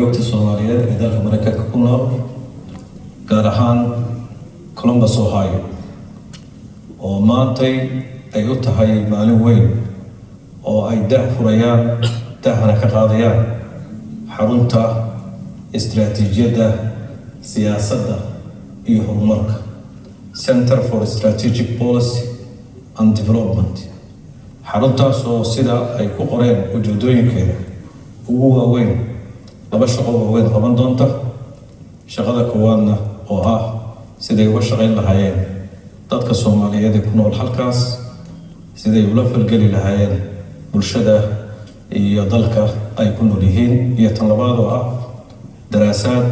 joogta Soomaaliyeed ee dalka Mareykanka ku nool gaar ahaan Columbus, Ohio oo maantay ay u tahay maalin weyn oo ay furayaan dahana ka qaadayaan xarunta istiraatiijiyadda siyaasadda iyo horumarka Center for Strategic Policy and Development. xaruntaas oo sida ay ku qoreen ujeedooyinkeeda ugu waaweyn laba shaqo oo weyn qaban doonta. shaqada koowaadna oo ah siday uga shaqayn lahaayeen dadka Soomaaliyeed ee ku nool halkaas, siday ula falgeli lahaayeen bulshada iyo dalka ay ku nool yihiin, iyo tan labaad oo ah daraasaad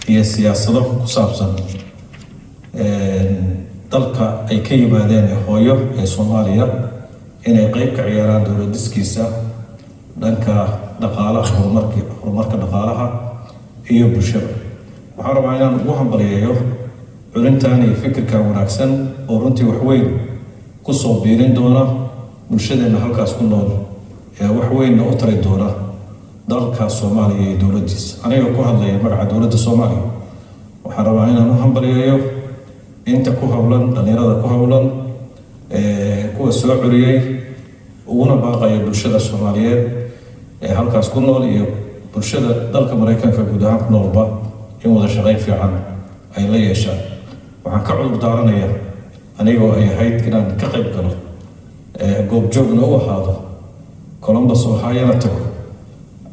iyo siyaasado ku saabsan dalka ay ka yimaadeen hooyo ee Soomaaliya inay qayb ka ciyaaraan dowladiskiisa dhanka dhaqaalaha, horumarka dhaqaalaha iyo bulshada. waxaan rabaa inaan ugu hambaliyeeyo culintan iyo fikirkan wanaagsan oo runtii wax weyn ku soo biirin doona bulshadeena halkaas ku nool ee wax weyn u tari doona dalka Soomaaliya iyo dowladdiisa. aniga ku hadlaya magaca dowladda Soomaaliya waxaan rabaa inaan u hambaliyeeyo inta ku hawlan, dhalinyarada ku hawlan, kuwa soo curiyay, uguna baaqaya bulshada Soomaaliyeed ee halkaas ku nool iyo bulshada dalka Mareykanka guud ahaan ku noolba in wada shaqayn fiican ay la yeeshaan. waxaan ka cudur daaranayaa anigoo ay ahayd inaan ka qayb galo goobjoogna u ahaado Columbus, Ohio na tago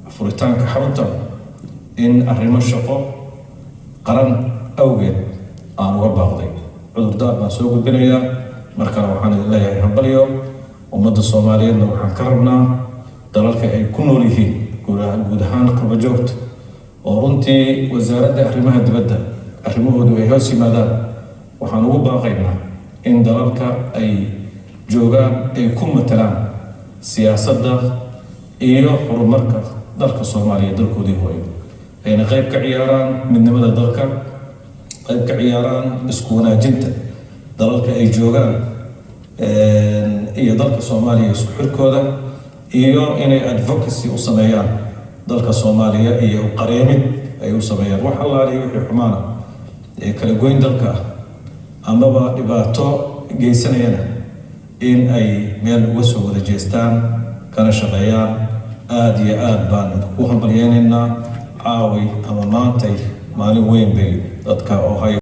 furitaanka xarunta in arrimo shaqo qaran awgeed aan uga baaqday. cudurdaar baan soo gudbinayaa. markana waxaan idin leeyahay hambaliyo ummadda Soomaaliyeedna waxaan ka rabnaa dalalka ay ku nool yihiin guud ahaan qurba joogta oo runtii wasaaradda arrimaha dibadda arrimahoodu ay hoos yimaadaan. waxaan ugu baaqaynaa in dalalka ay joogaan ay ku matalaan siyaasadda iyo horumarka dalka Soomaaliya, dalkoodii hooyo, ayna qayb ka ciyaaraan midnimada dalka, qayb ka ciyaaraan isku wanaajinta dalalka ay joogaan iyo dalka Soomaaliya isku xirkooda, iyo inay advocacy u sameeyaan dalka Soomaaliya iyo qareemid ay u sameeyaan wax allaali wixii xumaana ee kala goyn dalka amaba dhibaato geysanayana in ay meel uga soo wada jeestaan kana shaqeeyaan. aad iyo aad baan ku hambalyeynaynaa. caaway ama maantay maalin weyn bay dadka Ohio